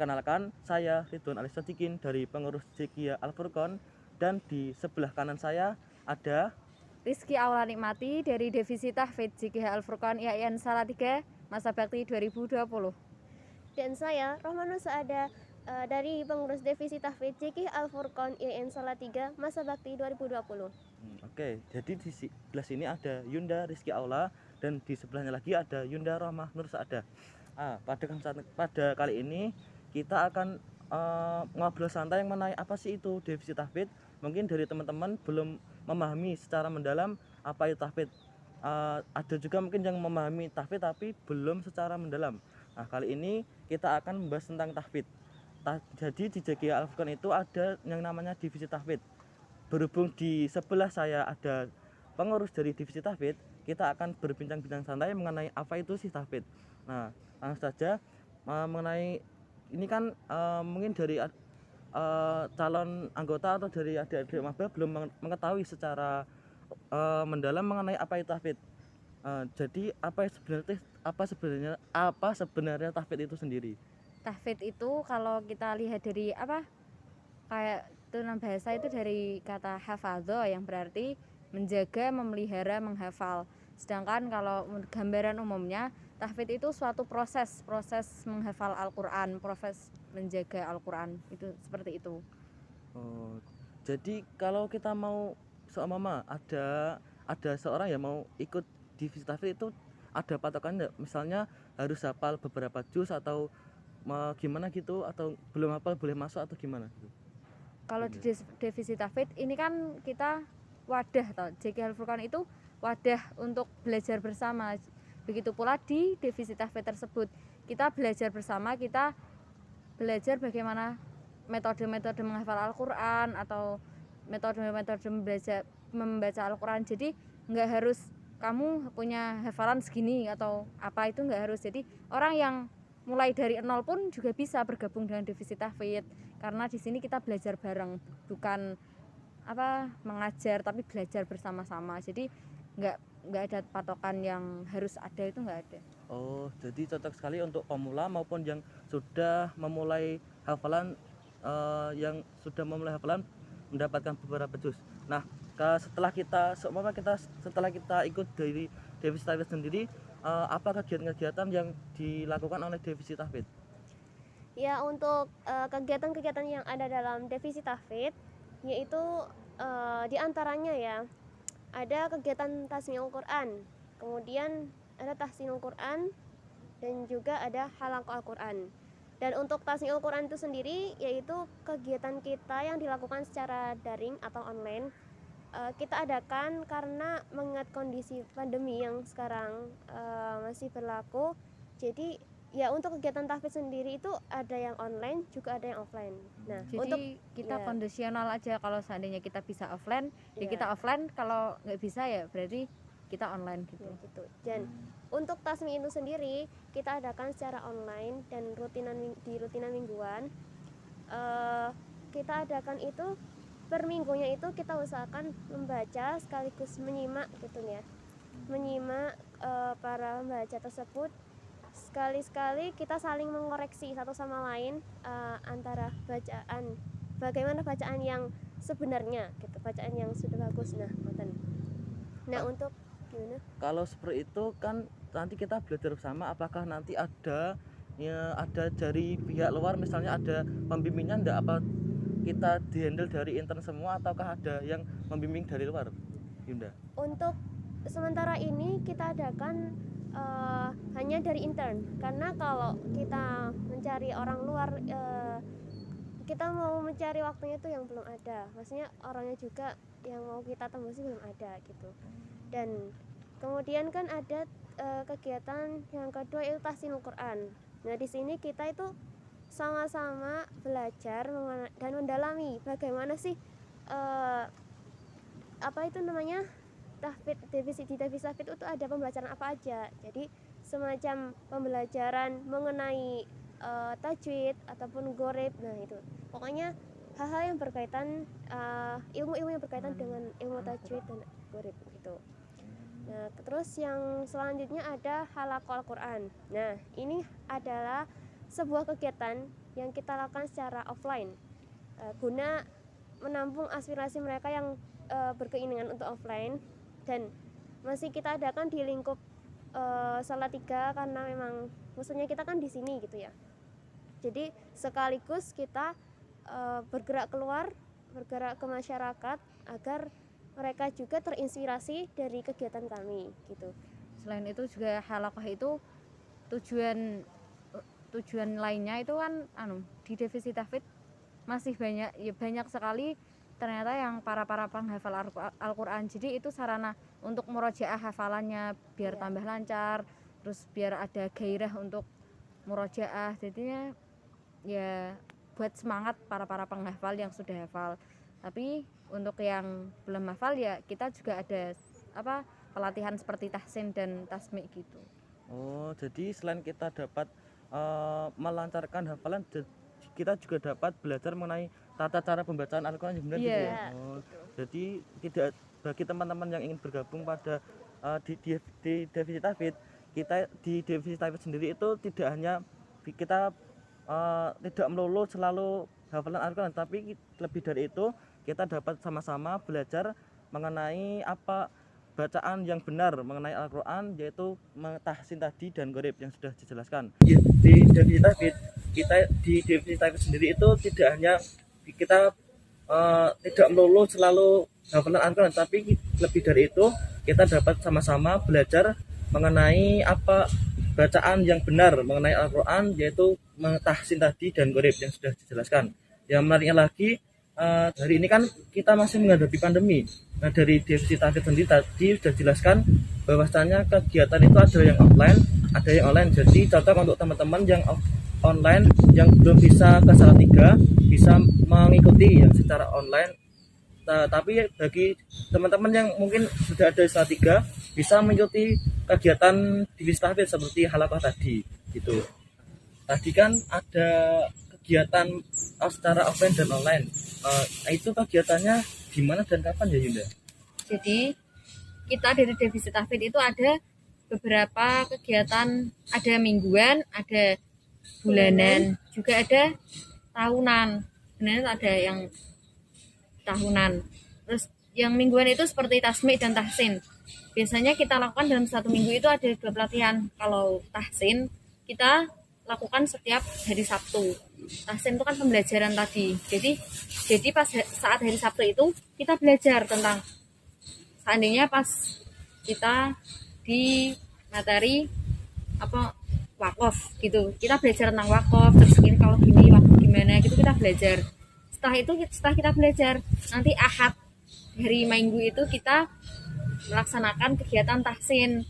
Perkenalkan, saya Ridwan Ali Sadikin dari pengurus JKIA Al-Furqon, dan di sebelah kanan saya ada Rizky Aula Nikmati dari Divisi Tahfidz JKIA Al-Furqon IAIN Salatiga Masa Bakti 2020. Dan saya Rohmanul Saada dari pengurus Divisi Tahfidz JKIA Al-Furqon IAIN Salatiga Masa Bakti 2020. Oke, jadi di sebelah sini ada Yunda Rizky Aula dan di sebelahnya lagi ada Yunda Rohmah Nur Saada. Pada kali ini kita akan ngobrol santai mengenai apa sih itu Divisi Tahfidz. Mungkin dari teman-teman belum memahami secara mendalam apa itu tahfidz. Ada juga mungkin yang memahami tahfidz tapi belum secara mendalam. Nah, kali ini kita akan membahas tentang tahfidz. Jadi di JKIA Al-Furqon itu ada yang namanya divisi tahfidz. Berhubung di sebelah saya ada pengurus dari divisi tahfidz, kita akan berbincang-bincang santai mengenai apa itu sih tahfidz. Nah, langsung saja mengenai ini kan mungkin dari calon anggota atau dari adik-adik maba belum mengetahui secara mendalam mengenai apa itu tahfidz. Jadi apa sebenarnya tahfidz itu sendiri? Tahfidz itu kalau kita lihat dari kayak turunan bahasa itu dari kata hafadho yang berarti menjaga, memelihara, menghafal. Sedangkan kalau gambaran umumnya tahfidz itu suatu proses menghafal Al-Quran, proses menjaga Al-Quran, itu seperti itu. Jadi kalau kita mau seumpama ada seorang yang mau ikut divisi tahfidz itu ada patokan enggak? Misalnya harus hafal beberapa juz atau gimana gitu, atau belum hafal boleh masuk atau gimana gitu? Kalau di divisi tahfidz ini kan kita wadah JKIA Al-Furqon itu wadah untuk belajar bersama. Begitu pula di divisi tahfidz tersebut kita belajar bersama, kita belajar bagaimana metode-metode menghafal Al-Quran atau metode-metode membaca Al-Quran. Jadi nggak harus kamu punya hafalan segini atau apa, itu nggak harus. Jadi orang yang mulai dari nol pun juga bisa bergabung dengan divisi tahfidz, karena di sini kita belajar bareng, bukan mengajar tapi belajar bersama-sama. Jadi nggak ada patokan yang harus ada, itu nggak ada. Oh, jadi cocok sekali untuk pemula maupun yang sudah memulai hafalan, mendapatkan beberapa juz. Nah, setelah kita ikut dari divisi tahfidz sendiri, apa kegiatan-kegiatan yang dilakukan oleh divisi tahfidz? Ya, untuk kegiatan-kegiatan yang ada dalam divisi tahfidz yaitu diantaranya ya ada kegiatan tasmi'ul Quran, kemudian ada tahsinul Quran, dan juga ada halaqah Al-Quran. Dan untuk tasmi'ul Quran itu sendiri yaitu kegiatan kita yang dilakukan secara daring atau online. Kita adakan karena mengingat kondisi pandemi yang sekarang masih berlaku. Jadi ya untuk kegiatan tahfidz sendiri itu ada yang online juga ada yang offline. Nah, jadi untuk kita kondisional aja, kalau seandainya kita bisa offline ya kita offline, kalau nggak bisa ya berarti kita online gitu. Ya, gitu. Dan untuk tasmi itu sendiri kita adakan secara online dan di rutinan mingguan. Kita adakan itu per minggunya itu kita usahakan membaca sekaligus menyimak gitu ya. Menyimak para pembaca tersebut. Sekali-sekali kita saling mengoreksi satu sama lain antara bagaimana bacaan yang sebenarnya gitu, bacaan yang sudah bagus. Nah, untuk gimana? Kalau seperti itu kan nanti kita belajar bersama, apakah nanti ada dari pihak luar, misalnya ada pembimbingnya enggak, apa kita dihandle dari intern semua ataukah ada yang membimbing dari luar, Yunda? Untuk sementara ini kita adakan hanya dari intern, karena kalau kita mencari orang luar kita mau mencari waktunya itu yang belum ada, maksudnya orangnya juga yang mau kita tembusi belum ada gitu. Dan kemudian kan ada kegiatan yang kedua yaitu tahsinul Quran. Nah, di sini kita itu sama-sama belajar dan mendalami bagaimana sih divisi tahfidz itu ada pembelajaran apa aja. Jadi semacam pembelajaran mengenai tajwid ataupun gharib. Nah, itu pokoknya hal-hal yang berkaitan ilmu-ilmu yang berkaitan dengan ilmu tajwid dan gharib gitu. Nah, terus yang selanjutnya ada halaqah Al-Quran. Nah, ini adalah sebuah kegiatan yang kita lakukan secara offline, guna menampung aspirasi mereka yang berkeinginan untuk offline, dan masih kita adakan di lingkup Salatiga karena memang maksudnya kita kan di sini gitu ya. Jadi sekaligus kita bergerak keluar, bergerak ke masyarakat agar mereka juga terinspirasi dari kegiatan kami gitu. Selain itu juga halakoh itu tujuan lainnya itu kan di Devisi Tahfidz masih banyak sekali ternyata yang para penghafal Al-Qur'an. Jadi itu sarana untuk murojaah hafalannya biar tambah lancar, terus biar ada gairah untuk murojaah. Jadinya ya buat semangat para penghafal yang sudah hafal. Tapi untuk yang belum hafal ya kita juga ada pelatihan seperti tahsin dan tasmi gitu. Oh, jadi selain kita dapat melancarkan hafalan, kita juga dapat belajar mengenai tata cara pembacaan Al-Quran yang benar gitu ya. Oh, jadi tidak bagi teman-teman yang ingin bergabung pada di Devisi Tahfidz, kita di Devisi Tahfidz sendiri itu tidak hanya kita tidak melulu selalu hafalan Al-Quran, tapi lebih dari itu kita dapat sama-sama belajar mengenai bacaan yang benar mengenai Al-Quran, yaitu tahsin tadi dan gharib yang sudah dijelaskan. Di Devisi Tahfidz, kita di Devisi Tahfidz sendiri itu tidak hanya kita tidak melulu selalu hafalan Al-Quran, tapi lebih dari itu kita dapat sama-sama belajar mengenai bacaan yang benar mengenai Al-Quran, yaitu tahsin tadi dan gharib yang sudah dijelaskan. Yang menariknya lagi, hari ini kan kita masih menghadapi pandemi. Nah, dari Devisi Tahfidz sendiri tadi sudah dijelaskan bahwasanya kegiatan itu ada yang offline, ada yang online. Jadi cocok untuk teman-teman yang online yang belum bisa ke Salatiga bisa mengikuti yang secara online. Tapi bagi teman-teman yang mungkin sudah ada di Salatiga bisa mengikuti kegiatan Devisi Tahfidz seperti halakoh tadi gitu. Tadi kan ada kegiatan secara offline dan online. Itu kegiatannya gimana dan kapan ya Yunda? Jadi kita dari Devisi Tahfidz itu ada beberapa kegiatan, ada mingguan, ada bulanan, juga ada tahunan. Sebenarnya ada yang tahunan. Terus yang mingguan itu seperti tasmi dan tahsin. Biasanya kita lakukan dalam satu minggu itu ada 2 pelatihan. Kalau tahsin kita lakukan setiap hari Sabtu. Tahsin itu kan pembelajaran tadi. Jadi pas saat hari Sabtu itu kita belajar tentang, seandainya pas kita di materi wakaf gitu, kita belajar tentang wakaf, terus ini kalau gini wakaf gimana gitu kita belajar. Setelah kita belajar, nanti Ahad hari Minggu itu kita melaksanakan kegiatan tahsin.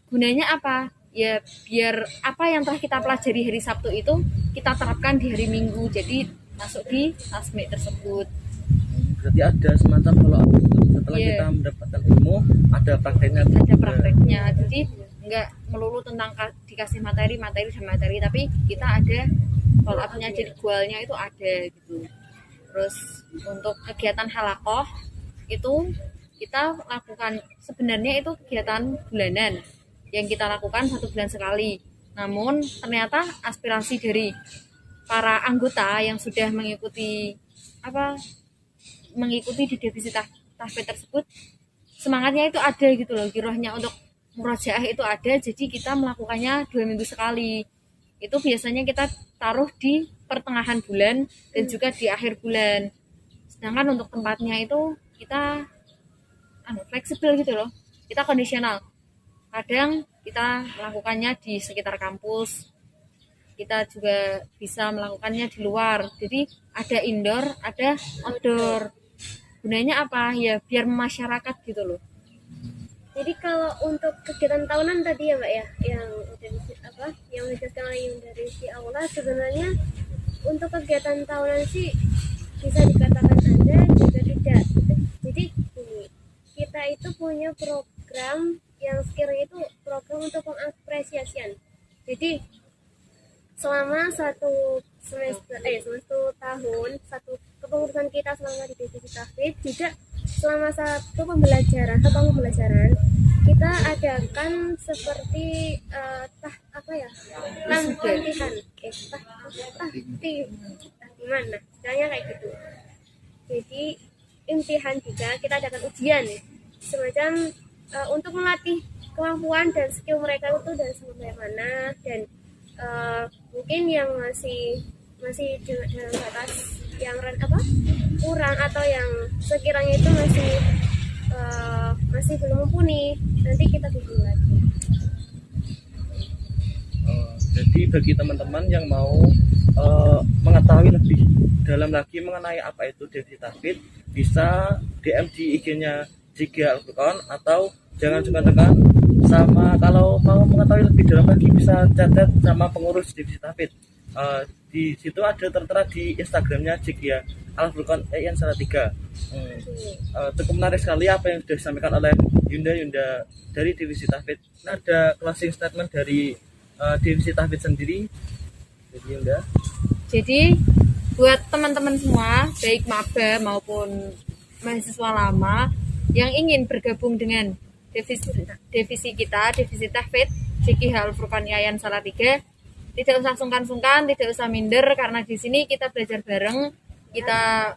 Gunanya apa? Ya biar apa yang telah kita pelajari hari Sabtu itu kita terapkan di hari Minggu, jadi masuk di tasmi tersebut. Berarti ada semacam follow up setelah kita mendapatkan ilmu, ada prakteknya. Ada prakteknya, jadi nggak melulu tentang dikasih materi, tapi kita ada follow up-nya, jadi goalnya itu ada gitu. Terus untuk kegiatan halakoh itu kita lakukan, sebenarnya itu kegiatan bulanan yang kita lakukan 1 bulan sekali. Namun ternyata aspirasi dari para anggota yang sudah mengikuti di Devisi Tahfidz tersebut, semangatnya itu ada gitu loh, girohnya untuk murojaah itu ada. Jadi kita melakukannya 2 minggu sekali. Itu biasanya kita taruh di pertengahan bulan dan juga di akhir bulan. Sedangkan untuk tempatnya itu kita fleksibel gitu loh, kita kondisional. Kadang kita melakukannya di sekitar kampus, kita juga bisa melakukannya di luar. Jadi ada indoor, ada outdoor. Gunanya apa? Ya biar masyarakat gitu loh. Jadi kalau untuk kegiatan tahunan tadi ya Mbak ya, yang dijelaskan oleh Yunda Rizky Aula, sebenarnya untuk kegiatan tahunan sih bisa dikatakan ada juga tidak. Jadi kita itu punya program yang sekiranya itu program untuk pengapresiasian. Jadi selama satu tahun, satu kepengurusan kita selama di Devisi Tahfidz, juga selama satu pembelajaran kita adakan seperti latihan gimana caranya kayak gitu. Jadi imtihan juga kita adakan ujian semacam untuk melatih kemampuan dan skill mereka itu dan sampai mana, dan mungkin yang masih dalam batas yang kurang atau yang sekiranya itu masih belum mumpuni, nanti kita bimbing lagi. Jadi bagi teman-teman yang mau mengetahui lebih dalam lagi mengenai apa itu definisi tauhid, bisa DM di IG-nya JG Al-Furqan, atau jangan cuma tekan sama, kalau mau mengetahui lebih dalam lagi bisa chat sama pengurus definisi tauhid. Di situ ada tertera di Instagramnya JG Al-Furqan EN Salatiga. Cukup menarik sekali apa yang sudah disampaikan oleh Yunda dari divisi tauhid. Nah, ada closing statement dari divisi tauhid sendiri. Jadi Yunda. Jadi buat teman-teman semua, baik maba maupun mahasiswa lama yang ingin bergabung dengan divisi kita, divisi tauhid JG Al-Furqan Yayan Salatiga, tidak usah sungkan-sungkan, tidak usah minder, karena di sini kita belajar bareng, kita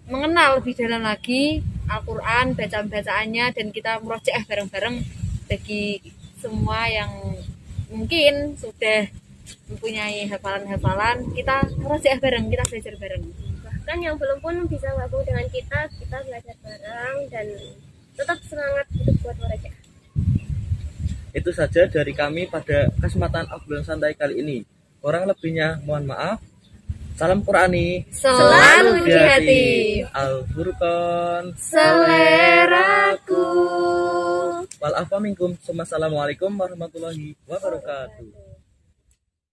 mengenal lebih dalam lagi Al-Quran, bacaan-bacaannya, dan kita murojaah bareng-bareng. Bagi semua yang mungkin sudah mempunyai hafalan-hafalan, kita murojaah bareng, kita belajar bareng. Bahkan yang belum pun bisa gabung dengan kita belajar bareng dan tetap semangat untuk buat murojaah. Itu saja dari kami pada kesempatan obrolan santai kali ini. Kurang lebihnya mohon maaf. Salam Qurani Selalu di hati. Al-Furqan Seleraku. Wal afa minkum. Assalamualaikum warahmatullahi wabarakatuh.